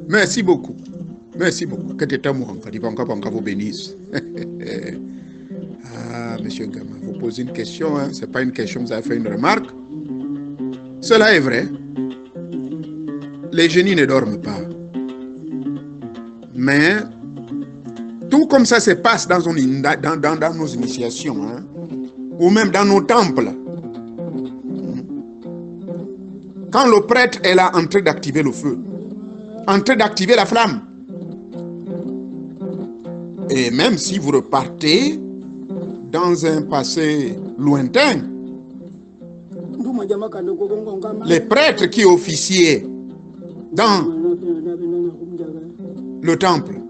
Merci beaucoup. Merci beaucoup. Que t'es moi, quand vous bénisse. Ah, monsieur Gama, vous posez une question, hein? Ce n'est pas une question, vous avez fait une remarque. Cela est vrai. Les génies ne dorment pas. Mais, tout comme ça se passe dans nos initiations, hein, ou même dans nos temples, quand le prêtre est là en train d'activer le feu, en train d'activer la flamme, et même si vous repartez dans un passé lointain, les prêtres qui officiaient dans le temple,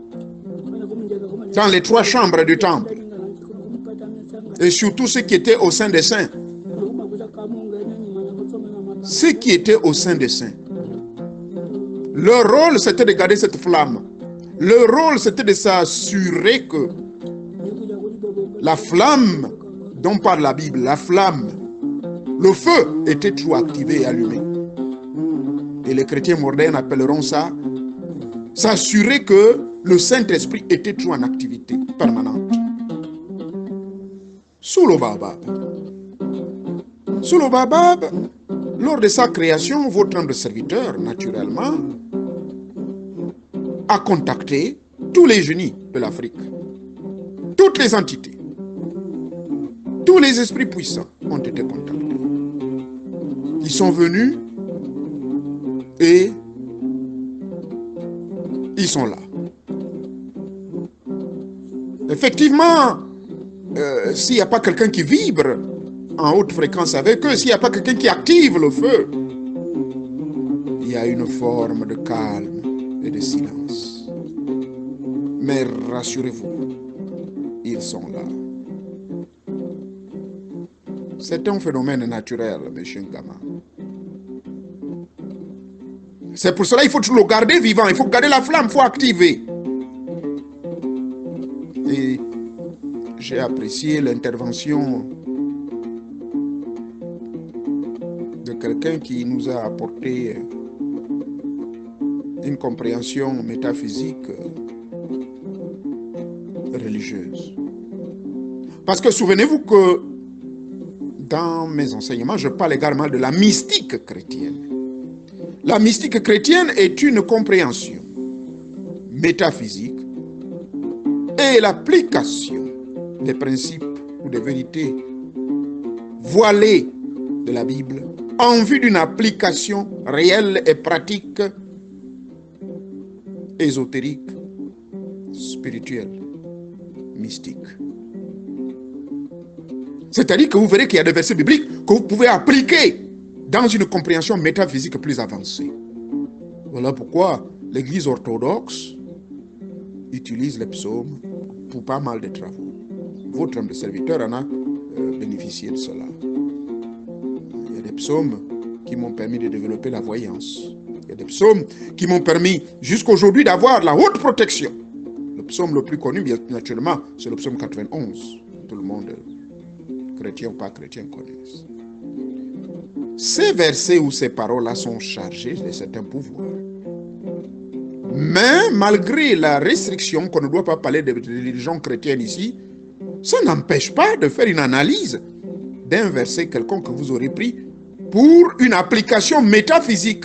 dans les 3 chambres du temple, et surtout ceux qui étaient au sein des saints, ceux qui étaient au sein des saints, leur rôle c'était de garder cette flamme. Leur rôle c'était de s'assurer que la flamme dont parle la Bible, la flamme, le feu était toujours activé et allumé. Et les chrétiens modernes appelleront ça s'assurer que le Saint-Esprit était toujours en activité permanente. Sous le Baobab. Sous le Baobab, lors de sa création, votre humble serviteur, naturellement, a contacté tous les génies de l'Afrique, toutes les entités, tous les esprits puissants ont été contactés. Ils sont venus et ils sont là. Effectivement, s'il n'y a pas quelqu'un qui vibre en haute fréquence avec eux, s'il n'y a pas quelqu'un qui active le feu, il y a une forme de calme et de silence. Mais rassurez-vous, ils sont là. C'est un phénomène naturel, M. Ngama. C'est pour cela qu'il faut toujours le garder vivant, il faut garder la flamme, il faut activer. Et j'ai apprécié l'intervention de quelqu'un qui nous a apporté une compréhension métaphysique religieuse. Parce que souvenez-vous que dans mes enseignements, je parle également de la mystique chrétienne. La mystique chrétienne est une compréhension métaphysique et l'application des principes ou des vérités voilées de la Bible en vue d'une application réelle et pratique, ésotérique, spirituelle, mystique. C'est-à-dire que vous verrez qu'il y a des versets bibliques que vous pouvez appliquer dans une compréhension métaphysique plus avancée. Voilà pourquoi l'Église orthodoxe utilise les psaumes pour pas mal de travaux. Votre homme de serviteur en a bénéficié de cela. Il y a des psaumes qui m'ont permis de développer la voyance. Il y a des psaumes qui m'ont permis jusqu'à aujourd'hui d'avoir la haute protection. Le psaume le plus connu, bien naturellement, c'est le psaume 91. Tout le monde, chrétien ou pas chrétien, connaissent. Ces versets ou ces paroles-là sont chargés de certains pouvoirs. Mais malgré la restriction qu'on ne doit pas parler de religion chrétienne ici, ça n'empêche pas de faire une analyse d'un verset quelconque que vous aurez pris pour une application métaphysique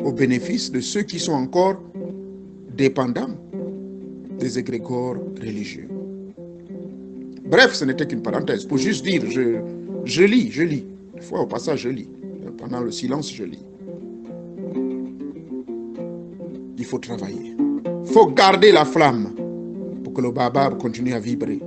au bénéfice de ceux qui sont encore dépendants des égrégores religieux. Bref, ce n'était qu'une parenthèse pour juste dire, je lis. Des fois, au passage, je lis. Pendant le silence, je lis. Il faut travailler. Il faut garder la flamme pour que le Baobab continue à vibrer.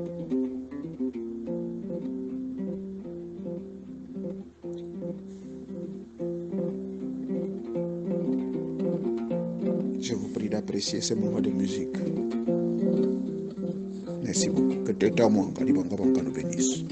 Je vous prie d'apprécier ce moment de musique. Merci beaucoup. Que Teta Mwanga nous bénisse.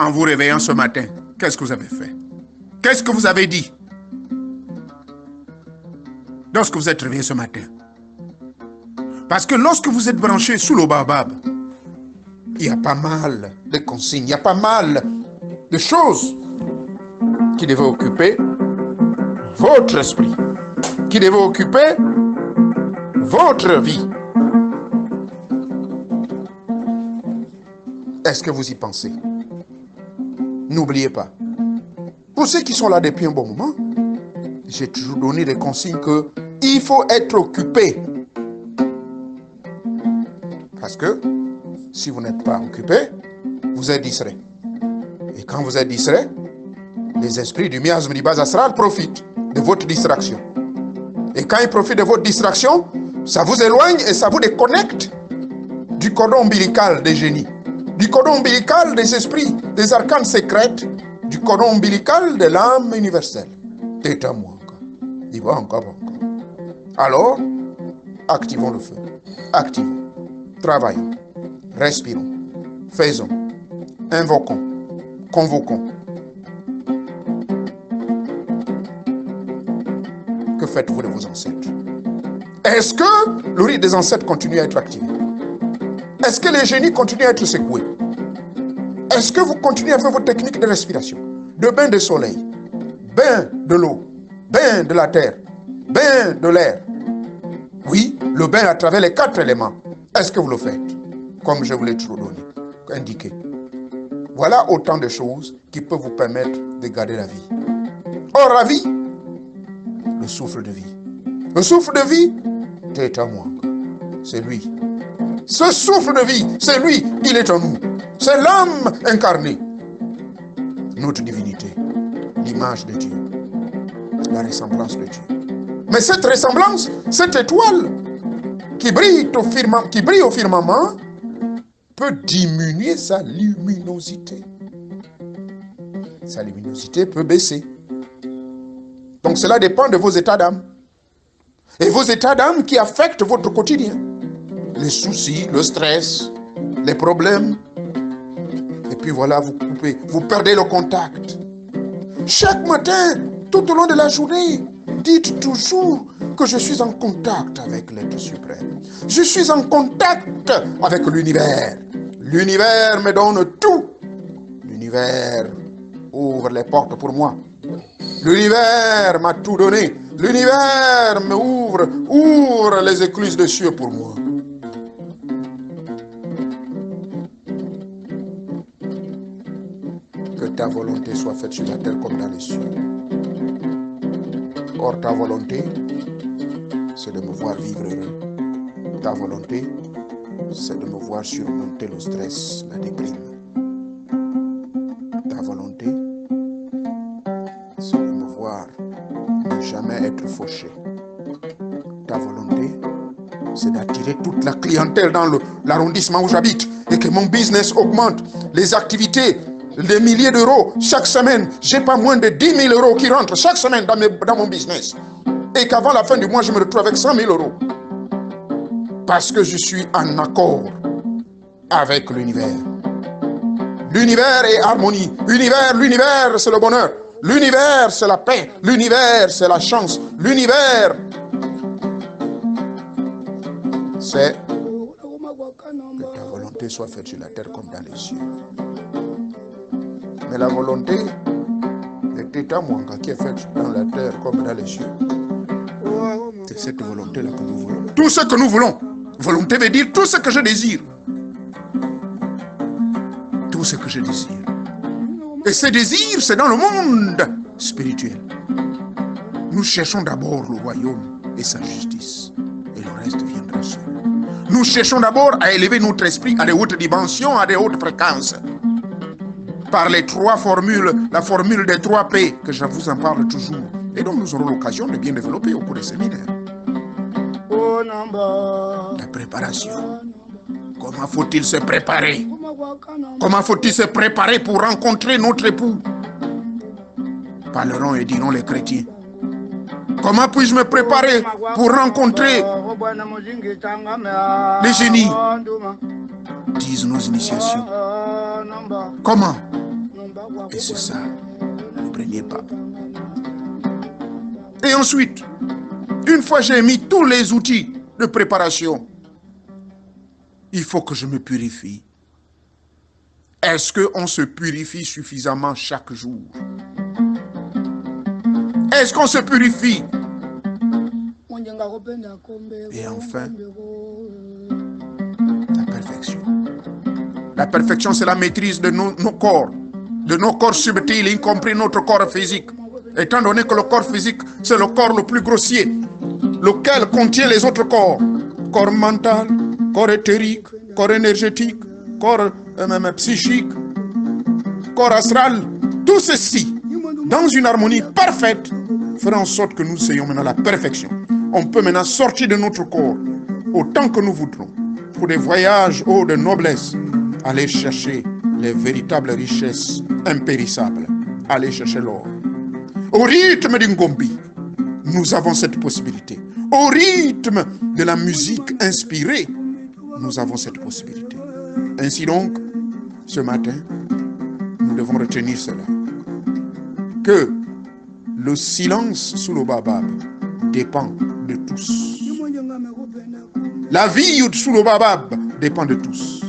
en vous réveillant ce matin, qu'est-ce que vous avez fait? Qu'est-ce que vous avez dit? Lorsque vous êtes réveillé ce matin. Parce que lorsque vous êtes branché sous le baobab, il y a pas mal de consignes, il y a pas mal de choses qui devaient occuper votre esprit, qui devaient occuper votre vie. Est-ce que vous y pensez? N'oubliez pas. Pour ceux qui sont là depuis un bon moment, j'ai toujours donné des consignes que il faut être occupé. Parce que si vous n'êtes pas occupé, vous êtes distrait. Et quand vous êtes distrait, les esprits du miasme du bas astral profitent de votre distraction. Et quand ils profitent de votre distraction, ça vous éloigne et ça vous déconnecte du cordon ombilical des génies, du cordon ombilical des esprits, des arcanes secrètes, du cordon ombilical de l'âme universelle. C'est à moi encore. Il va encore. Alors, activons le feu. Activons. Travaillons. Respirons. Faisons. Invoquons. Convoquons. Que faites-vous de vos ancêtres? Est-ce que le rite des ancêtres continue à être activé? Est-ce que les génies continuent à être secoués? Est-ce que vous continuez à faire vos techniques de respiration? De bain de soleil, bain de l'eau, bain de la terre, bain de l'air. Oui, le bain à travers les 4 éléments. Est-ce que vous le faites? Comme je vous l'ai toujours donné, indiqué. Voilà autant de choses qui peuvent vous permettre de garder la vie. Or, la vie, le souffle de vie. Le souffle de vie, c'est à moi. C'est lui. Ce souffle de vie, c'est lui, il est en nous. C'est l'âme incarnée. Notre divinité, l'image de Dieu, la ressemblance de Dieu. Mais cette ressemblance, cette étoile qui brille au firmament, peut diminuer sa luminosité. Sa luminosité peut baisser. Donc cela dépend de vos états d'âme. Et vos états d'âme qui affectent votre quotidien. Les soucis, le stress, les problèmes. Et puis voilà, vous coupez, vous perdez le contact. Chaque matin, tout au long de la journée, dites toujours que je suis en contact avec l'être suprême. Je suis en contact avec l'univers. L'univers me donne tout. L'univers ouvre les portes pour moi. L'univers m'a tout donné. L'univers me ouvre les écluses des cieux pour moi. Que ta volonté soit faite sur la terre comme dans les cieux. Or, ta volonté, c'est de me voir vivre heureux. Ta volonté, c'est de me voir surmonter le stress, la déprime. Ta volonté, c'est de me voir ne jamais être fauché. Ta volonté, c'est d'attirer toute la clientèle dans l'arrondissement où j'habite et que mon business augmente. Les activités, des milliers d'euros chaque semaine. J'ai pas moins de 10 000 euros qui rentrent chaque semaine dans mon business. Et qu'avant la fin du mois, je me retrouve avec 100 000 euros. Parce que je suis en accord avec l'univers. L'univers est harmonie. L'univers, c'est le bonheur. L'univers, c'est la paix. L'univers, c'est la chance. L'univers, c'est que ta volonté soit faite sur la terre comme dans les cieux. Mais la volonté de Teta Mwanga qui est faite dans la terre comme dans les cieux, c'est cette volonté-là que nous voulons. Tout ce que nous voulons. Volonté veut dire tout ce que je désire. Tout ce que je désire. Et ce désir, c'est dans le monde spirituel. Nous cherchons d'abord le royaume et sa justice. Et le reste viendra seul. Nous cherchons d'abord à élever notre esprit à des hautes dimensions, à des hautes fréquences. Par les 3 formules, la formule des 3 P, que je vous en parle toujours. Et donc nous aurons l'occasion de bien développer au cours des séminaires. La préparation. Comment faut-il se préparer? Comment faut-il se préparer pour rencontrer notre époux? Parleront et diront les chrétiens. Comment puis-je me préparer pour rencontrer les génies? Disent nos initiations. Comment? Et c'est ça, le premier pas. Et ensuite, une fois j'ai mis tous les outils de préparation, il faut que je me purifie. Est-ce qu'on se purifie suffisamment chaque jour? Est-ce qu'on se purifie? Et enfin, la perfection. La perfection, c'est la maîtrise de nos corps subtils, y compris notre corps physique. Étant donné que le corps physique, c'est le corps le plus grossier, lequel contient les autres corps. Corps mental, corps éthérique, corps énergétique, corps psychique, corps astral. Tout ceci, dans une harmonie parfaite, fera en sorte que nous ayons maintenant la perfection. On peut maintenant sortir de notre corps autant que nous voudrons pour des voyages hauts de noblesse, aller chercher les véritables richesses impérissables, aller chercher l'or. Au rythme du Ngombi, nous avons cette possibilité. Au rythme de la musique inspirée, nous avons cette possibilité. Ainsi donc, ce matin, nous devons retenir cela. Que le silence sous le Baobab dépend de tous. La vie sous le Baobab dépend de tous.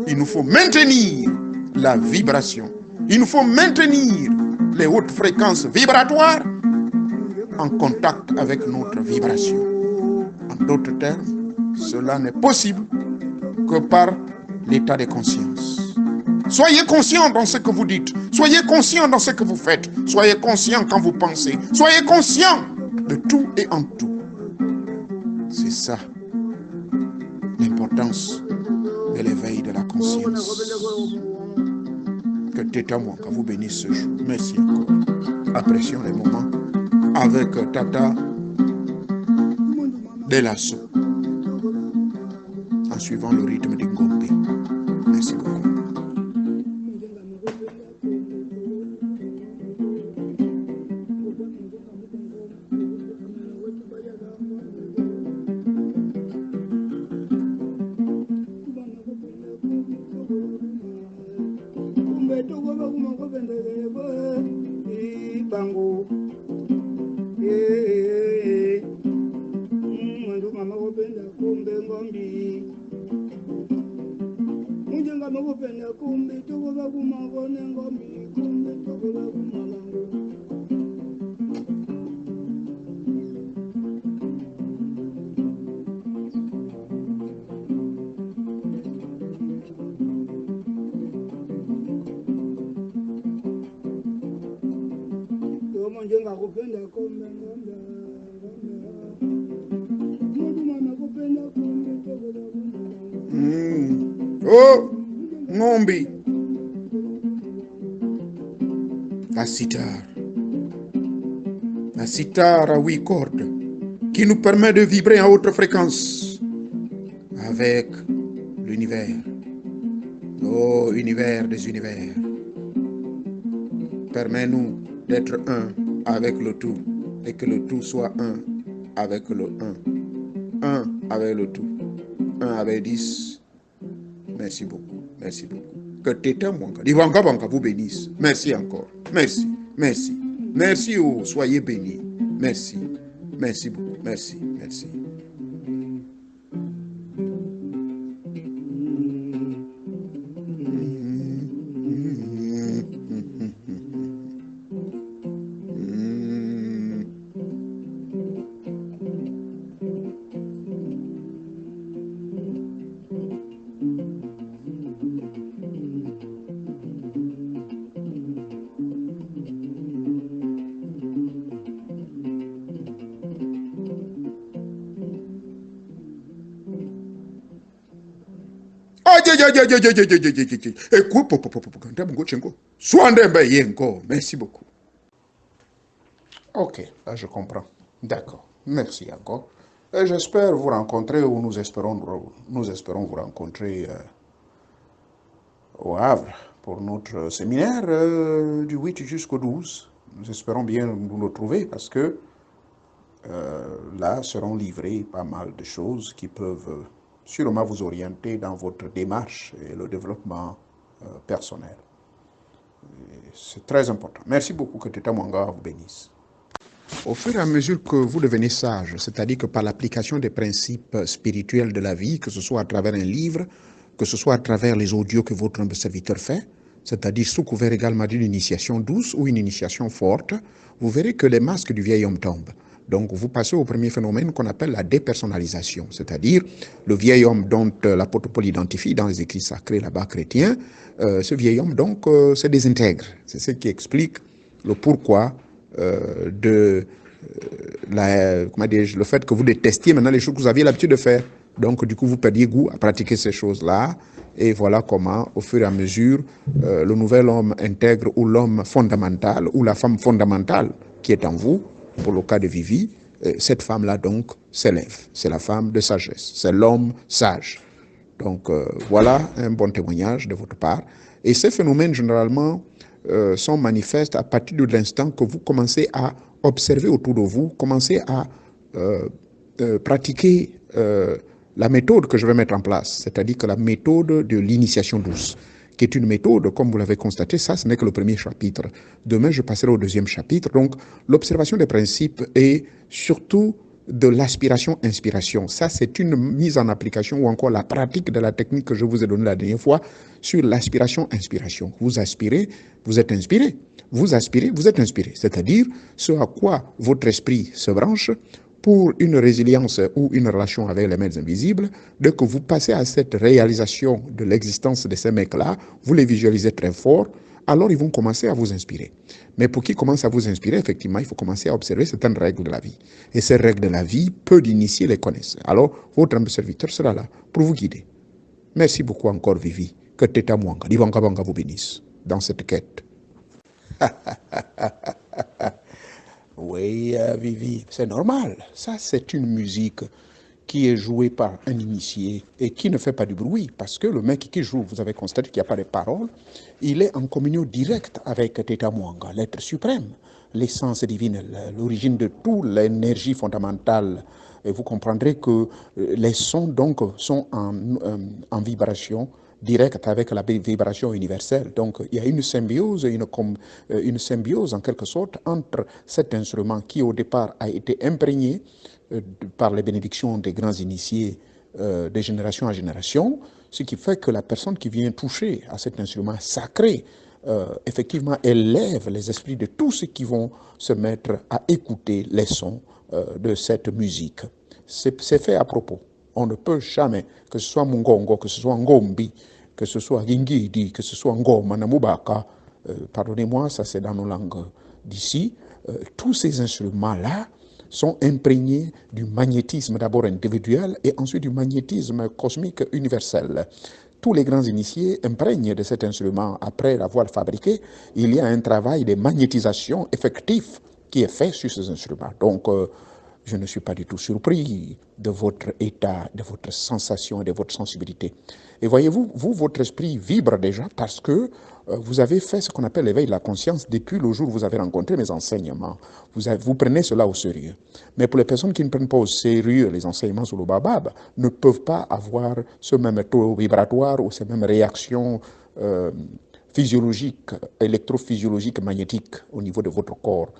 Il nous faut maintenir la vibration. Il nous faut maintenir les hautes fréquences vibratoires en contact avec notre vibration. En d'autres termes, cela n'est possible que par l'état de conscience. Soyez conscient dans ce que vous dites. Soyez conscient dans ce que vous faites. Soyez conscient quand vous pensez. Soyez conscient de tout et en tout. C'est ça l'importance de l'éveil de la conscience. Que Teta Mwanka vous bénisse ce jour. Merci encore. Apprécions les moments avec Tata Delasso en suivant le rythme du Ngombi. Merci beaucoup. Oh, Ngombi. La sitar à 8 cordes qui nous permet de vibrer en haute fréquence avec l'univers. Oh, univers des univers. Permets-nous d'être un avec le tout et que le tout soit un avec le un. Un avec le tout. Un avec 10. Merci beaucoup. Merci beaucoup. Que Teta Mwanka, Divanga Banka vous bénisse. Merci encore. Merci. Merci. Merci, oh, soyez bénis. Merci. Merci beaucoup. Merci. Merci. Merci beaucoup. Ok, là je comprends. D'accord. Merci encore. Et j'espère vous rencontrer ou nous espérons vous rencontrer au Havre pour notre séminaire du 8 jusqu'au 12. Nous espérons bien nous retrouver parce que là seront livrées pas mal de choses qui peuvent sûrement vous orienter dans votre démarche et le développement personnel. C'est très important. Merci beaucoup, que Teta Mwanga vous bénisse. Au fur et à mesure que vous devenez sage, c'est-à-dire que par l'application des principes spirituels de la vie, que ce soit à travers un livre, que ce soit à travers les audios que votre humble serviteur fait, c'est-à-dire sous couvert également d'une initiation douce ou une initiation forte, vous verrez que les masques du vieil homme tombent. Donc, vous passez au premier phénomène qu'on appelle la dépersonnalisation, c'est-à-dire le vieil homme dont l'apôtre Paul identifie dans les écrits sacrés là-bas chrétiens, ce vieil homme donc se désintègre. C'est ce qui explique le pourquoi le fait que vous détestiez maintenant les choses que vous aviez l'habitude de faire. Donc, du coup, vous perdiez goût à pratiquer ces choses-là. Et voilà comment, au fur et à mesure, le nouvel homme intègre ou l'homme fondamental ou la femme fondamentale qui est en vous, pour le cas de Vivi, cette femme-là, donc, s'élève. C'est la femme de sagesse. C'est l'homme sage. Donc, voilà un bon témoignage de votre part. Et ces phénomènes, généralement, sont manifestes à partir de l'instant que vous commencez à observer autour de vous, commencez à pratiquer la méthode que je vais mettre en place, c'est-à-dire que la méthode de l'initiation douce, qui est une méthode, comme vous l'avez constaté, ça, ce n'est que le premier chapitre. Demain, je passerai au deuxième chapitre. Donc, l'observation des principes et surtout de l'aspiration-inspiration. Ça, c'est une mise en application ou encore la pratique de la technique que je vous ai donnée la dernière fois sur l'aspiration-inspiration. Vous aspirez, vous êtes inspiré. Vous aspirez, vous êtes inspiré. C'est-à-dire ce à quoi votre esprit se branche pour une résilience ou une relation avec les maîtres invisibles. Dès que vous passez à cette réalisation de l'existence de ces mecs-là, vous les visualisez très fort, alors ils vont commencer à vous inspirer. Mais pour qu'ils commencent à vous inspirer, effectivement, il faut commencer à observer certaines règles de la vie. Et ces règles de la vie, peu d'initiés les connaissent. Alors, votre humble serviteur sera là pour vous guider. Merci beaucoup encore, Vivi. Que Teta Mwanga, Divanga Banga vous bénisse dans cette quête. Oui, Vivi, c'est normal. Ça, c'est une musique qui est jouée par un initié et qui ne fait pas du bruit, parce que le mec qui joue, vous avez constaté qu'il n'y a pas de paroles, il est en communion directe avec Teta Mwanga, l'être suprême, l'essence divine, l'origine de toute l'énergie fondamentale. Et vous comprendrez que les sons, donc, sont en vibration direct avec la vibration universelle. Donc, il y a une symbiose en quelque sorte entre cet instrument qui au départ a été imprégné par les bénédictions des grands initiés de génération en génération, ce qui fait que la personne qui vient toucher à cet instrument sacré, effectivement, élève les esprits de tous ceux qui vont se mettre à écouter les sons de cette musique. C'est fait à propos. On ne peut jamais, que ce soit Mungongo, que ce soit Ngombi, que ce soit Gingidi, que ce soit Ngoma, Namubaka, pardonnez-moi, ça c'est dans nos langues d'ici, tous ces instruments-là sont imprégnés du magnétisme d'abord individuel et ensuite du magnétisme cosmique universel. Tous les grands initiés imprègnent de cet instrument après l'avoir fabriqué. Il y a un travail de magnétisation effectif qui est fait sur ces instruments. Donc, je ne suis pas du tout surpris de votre état, de votre sensation et de votre sensibilité. Et voyez-vous, votre esprit vibre déjà parce que vous avez fait ce qu'on appelle l'éveil de la conscience depuis le jour où vous avez rencontré mes enseignements. Vous prenez cela au sérieux. Mais pour les personnes qui ne prennent pas au sérieux les enseignements sur le Babab, ne peuvent pas avoir ce même taux vibratoire ou ces mêmes réactions physiologiques, électrophysiologiques, magnétiques au niveau de votre corps.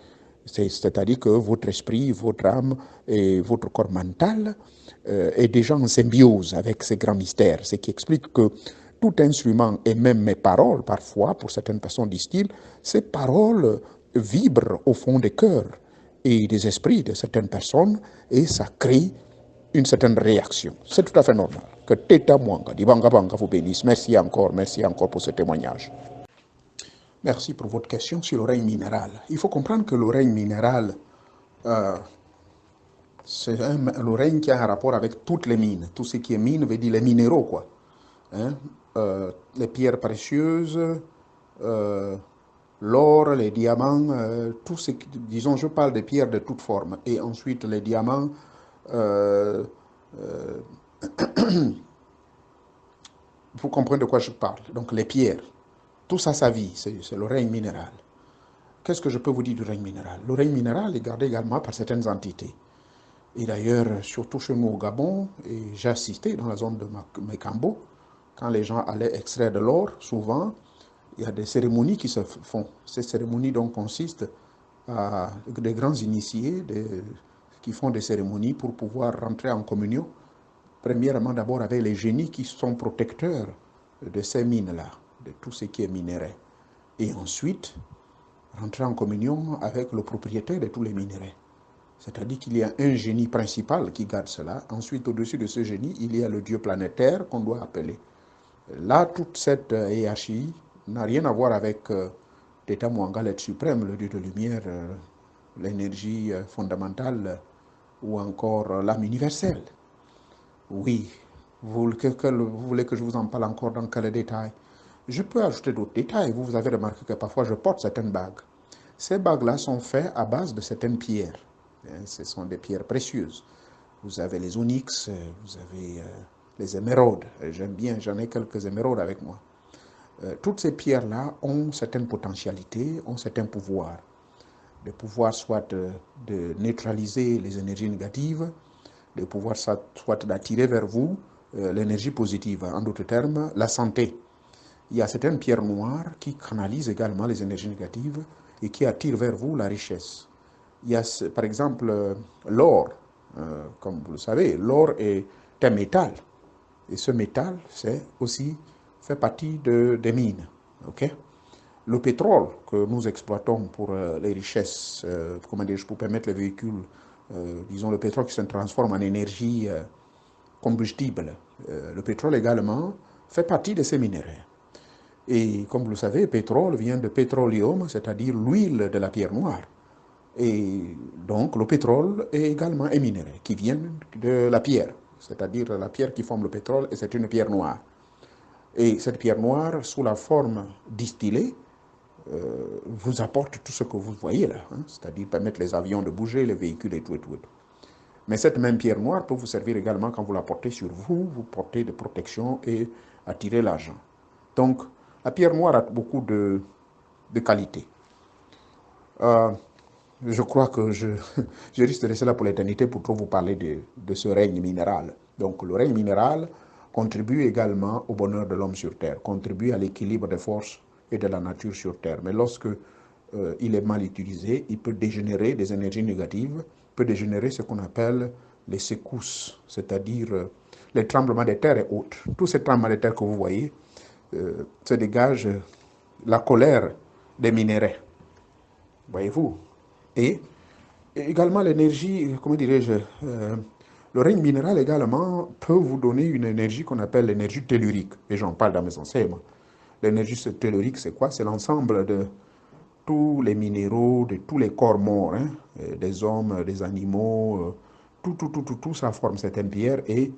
C'est-à-dire que votre esprit, votre âme et votre corps mental est déjà en symbiose avec ces grands mystères, ce qui explique que tout instrument et même mes paroles, parfois, pour certaines personnes disent-ils, ces paroles vibrent au fond des cœurs et des esprits de certaines personnes et ça crée une certaine réaction. C'est tout à fait normal. Que Teta Mwanga, Divanga Banga vous bénisse. Merci encore pour ce témoignage. Merci pour votre question sur l'oreille minérale. Il faut comprendre que l'oreille minérale, c'est l'oreille qui a un rapport avec toutes les mines. Tout ce qui est mine veut dire les minéraux, quoi. Hein? Les pierres précieuses, l'or, les diamants, tout ce qui, disons, je parle des pierres de toute forme. Et ensuite, les diamants, vous comprenez de quoi je parle. Donc, les pierres. Tout ça, sa vie, c'est le règne minéral. Qu'est-ce que je peux vous dire du règne minéral? Le règne minéral est gardé également par certaines entités. Et d'ailleurs, surtout chez nous au Gabon, et j'ai assisté dans la zone de Mekambo, quand les gens allaient extraire de l'or, souvent, Il y a des cérémonies qui se font. Ces cérémonies donc consistent à des grands initiés qui font des cérémonies pour pouvoir rentrer en communion. Premièrement, d'abord avec les génies qui sont protecteurs de ces mines-là, de tout ce qui est minerai. Et ensuite, rentrer en communion avec le propriétaire de tous les minerais. C'est-à-dire qu'il y a un génie principal qui garde cela. Ensuite, au-dessus de ce génie, il y a le dieu planétaire qu'on doit appeler. Là, toute cette hiérarchie n'a rien à voir avec Theta Mwanga, l'être suprême, le dieu de lumière, l'énergie fondamentale ou encore l'âme universelle. Oui, vous voulez que je vous en parle encore dans quel détail? Je peux ajouter d'autres détails. Vous avez remarqué que parfois je porte certaines bagues. Ces bagues-là sont faites à base de certaines pierres. Ce sont des pierres précieuses. Vous avez les onyx, vous avez les émeraudes. J'aime bien, j'en ai quelques émeraudes avec moi. Toutes ces pierres-là ont certaines potentialités, ont certains pouvoirs. Le pouvoir soit de neutraliser les énergies négatives, le pouvoir soit d'attirer vers vous l'énergie positive. En d'autres termes, la santé. Il y a certaines pierres noires qui canalisent également les énergies négatives et qui attirent vers vous la richesse. Il y a par exemple l'or. Comme vous le savez, l'or est un métal. Et ce métal, fait partie des mines. Okay? Le pétrole que nous exploitons pour les richesses, pour permettre les véhicules, disons le pétrole qui se transforme en énergie combustible. Le pétrole également fait partie de ces minéraux. Et comme vous le savez, pétrole vient de pétroleum, c'est-à-dire l'huile de la pierre noire. Et donc le pétrole est également un minerai qui vient de la pierre, c'est-à-dire la pierre qui forme le pétrole, et c'est une pierre noire. Et cette pierre noire, sous la forme distillée, vous apporte tout ce que vous voyez là, hein, c'est-à-dire permettre les avions de bouger, les véhicules et tout et tout et tout. Mais cette même pierre noire peut vous servir également quand vous la portez sur vous, vous portez de protection et attirer l'argent. Donc, la pierre noire a beaucoup de qualités. Je crois que je risque de rester là pour l'éternité pour trop vous parler de ce règne minéral. Donc, le règne minéral contribue également au bonheur de l'homme sur Terre, contribue à l'équilibre des forces et de la nature sur Terre. Mais lorsque il est mal utilisé, il peut dégénérer des énergies négatives, peut dégénérer ce qu'on appelle les secousses, c'est-à-dire les tremblements de terre et autres. Tous ces tremblements de terre que vous voyez se dégagent la colère des minéraux, voyez-vous. Et également l'énergie, comment dirais-je, le règne minéral également peut vous donner une énergie qu'on appelle l'énergie tellurique. Et j'en parle dans mes enseignements. L'énergie tellurique, c'est quoi? C'est l'ensemble de tous les minéraux, de tous les corps morts, hein, des hommes, des animaux, tout, ça forme certaines pierres et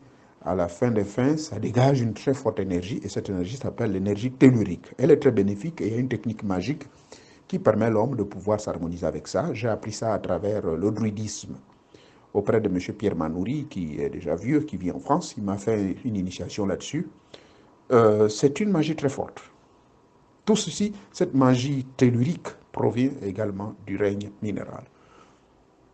à la fin des fins, ça dégage une très forte énergie et cette énergie s'appelle l'énergie tellurique. Elle est très bénéfique et il y a une technique magique qui permet à l'homme de pouvoir s'harmoniser avec ça. J'ai appris ça à travers le druidisme auprès de M. Pierre Manoury, qui est déjà vieux, qui vit en France. Il m'a fait une initiation là-dessus. C'est une magie très forte. Tout ceci, cette magie tellurique provient également du règne minéral.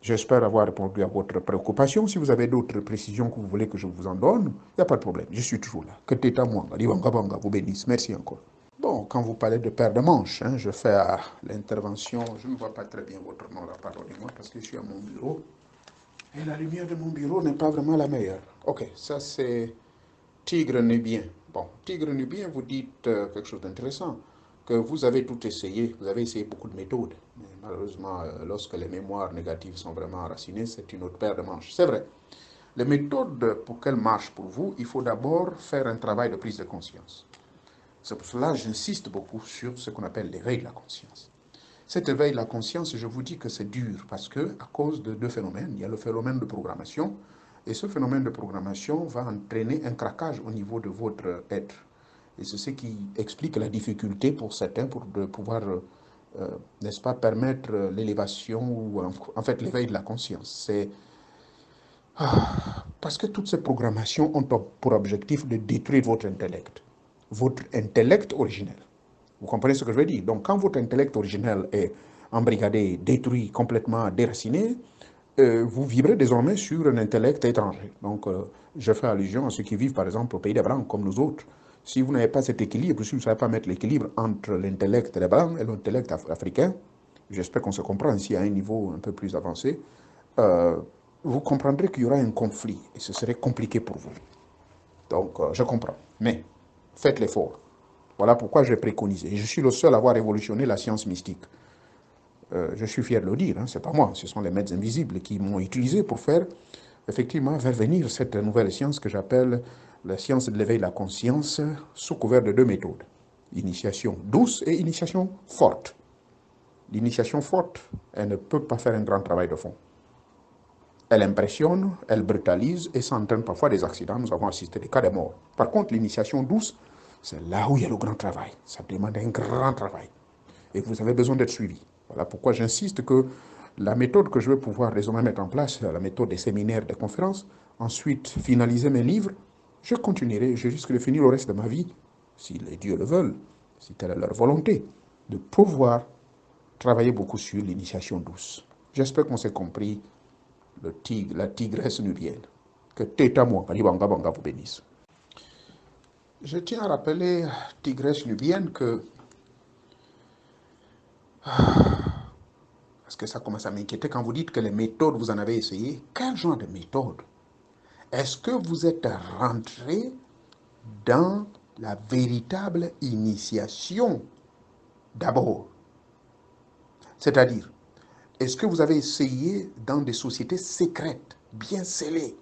J'espère avoir répondu à votre préoccupation. Si vous avez d'autres précisions que vous voulez que je vous en donne, il n'y a pas de problème. Je suis toujours là. Que Teta Mwanga, Liwanga Banga vous bénisse. Merci encore. Bon, quand vous parlez de paire de manches, hein, je fais l'intervention. Je ne vois pas très bien votre nom là, pardonnez-moi, parce que je suis à mon bureau. Et la lumière de mon bureau n'est pas vraiment la meilleure. Ok, ça c'est Tigre Nubien. Bon, Tigre Nubien, vous dites quelque chose d'intéressant, que vous avez tout essayé, vous avez essayé beaucoup de méthodes. Mais malheureusement, lorsque les mémoires négatives sont vraiment enracinées, c'est une autre paire de manches. C'est vrai. Les méthodes, pour qu'elles marchent pour vous, il faut d'abord faire un travail de prise de conscience. C'est pour cela que j'insiste beaucoup sur ce qu'on appelle l'éveil de la conscience. Cet éveil de la conscience, je vous dis que c'est dur parce que, à cause de deux phénomènes, il y a le phénomène de programmation et ce phénomène de programmation va entraîner un craquage au niveau de votre être. Et c'est ce qui explique la difficulté pour certains pour de pouvoir, n'est-ce pas, permettre l'élévation ou en fait l'éveil de la conscience. C'est parce que toutes ces programmations ont pour objectif de détruire votre intellect originel. Vous comprenez ce que je veux dire? Donc, quand votre intellect originel est embrigadé, détruit, complètement déraciné, vous vibrez désormais sur un intellect étranger. Donc, je fais allusion à ceux qui vivent, par exemple, au pays des Blancs, comme nous autres. Si vous n'avez pas cet équilibre, si vous ne savez pas mettre l'équilibre entre l'intellect des Blancs et l'intellect africain, j'espère qu'on se comprend ici à un niveau un peu plus avancé, euh, vous comprendrez qu'il y aura un conflit et ce serait compliqué pour vous. Donc, je comprends. Mais faites l'effort. Voilà pourquoi j'ai préconisé. Et je suis le seul à avoir révolutionné la science mystique. Je suis fier de le dire, hein, c'est pas moi, ce sont les maîtres invisibles qui m'ont utilisé pour faire, effectivement, faire venir cette nouvelle science que j'appelle la science de l'éveil de la conscience sous couvert de deux méthodes. Initiation douce et initiation forte. L'initiation forte, elle ne peut pas faire un grand travail de fond. Elle impressionne, elle brutalise et ça entraîne parfois des accidents. Nous avons assisté à des cas de mort. Par contre, l'initiation douce, c'est là où il y a le grand travail. Ça demande un grand travail. Et vous avez besoin d'être suivi. Voilà pourquoi j'insiste que la méthode que je vais pouvoir désormais mettre en place, c'est la méthode des séminaires, des conférences. Ensuite, finaliser mes livres. Je continuerai, je risque de finir le reste de ma vie, si les dieux le veulent, si telle est leur volonté, de pouvoir travailler beaucoup sur l'initiation douce. J'espère qu'on s'est compris, la tigresse nubienne. Que Teta Mwangaliwanga Banga vous bénisse. Je tiens à rappeler, tigresse nubienne, que parce que ça commence à m'inquiéter quand vous dites que les méthodes, vous en avez essayé. Quel genre de méthode? Est-ce que vous êtes rentré dans la véritable initiation d'abord? C'est-à-dire, est-ce que vous avez essayé dans des sociétés secrètes, bien scellées,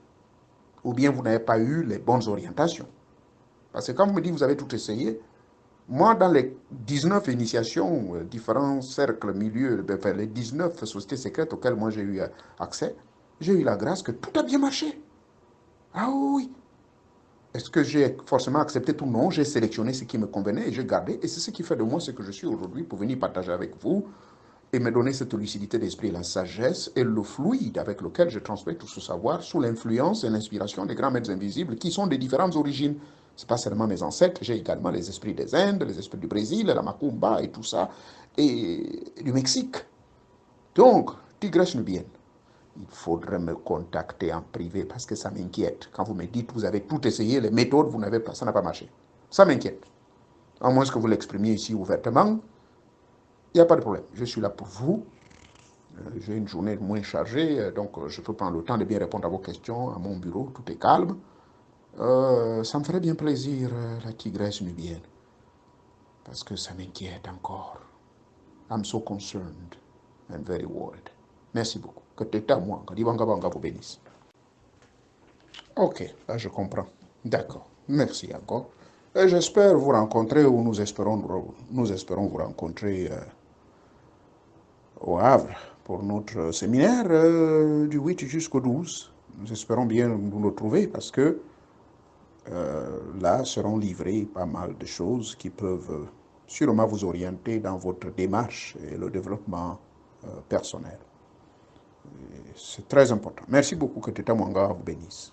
ou bien vous n'avez pas eu les bonnes orientations? Parce que quand vous me dites que vous avez tout essayé, moi, dans les 19 initiations, différents cercles, milieux, enfin, les 19 sociétés secrètes auxquelles moi j'ai eu accès, j'ai eu la grâce que tout a bien marché. Ah oui. Est-ce que j'ai forcément accepté tout? Non, j'ai sélectionné ce qui me convenait et j'ai gardé. Et c'est ce qui fait de moi ce que je suis aujourd'hui pour venir partager avec vous et me donner cette lucidité d'esprit, la sagesse et le fluide avec lequel je transmets tout ce savoir sous l'influence et l'inspiration des grands maîtres invisibles qui sont de différentes origines. Ce n'est pas seulement mes ancêtres, j'ai également les esprits des Indes, les esprits du Brésil, la Macumba et tout ça, et du Mexique. Donc, tigresse nubienne, il faudrait me contacter en privé parce que ça m'inquiète. Quand vous me dites que vous avez tout essayé, les méthodes, vous n'avez pas, ça n'a pas marché. Ça m'inquiète. À moins que vous l'exprimiez ici ouvertement, il n'y a pas de problème. Je suis là pour vous. J'ai une journée moins chargée, donc je peux prendre le temps de bien répondre à vos questions à mon bureau, tout est calme. Ça me ferait bien plaisir, la tigresse nubienne, parce que ça m'inquiète encore. I'm so concerned and very worried. Merci beaucoup. Que Teta moi, que Dibanga Banga vous bénisse. Ok, là je comprends. D'accord. Merci encore. Et j'espère vous rencontrer ou nous espérons vous rencontrer au Havre pour notre séminaire du 8 jusqu'au 12. Nous espérons bien nous retrouver parce que là seront livrées pas mal de choses qui peuvent sûrement vous orienter dans votre démarche et le développement personnel. C'est très important. Merci beaucoup, que Teta Mwanga vous bénisse.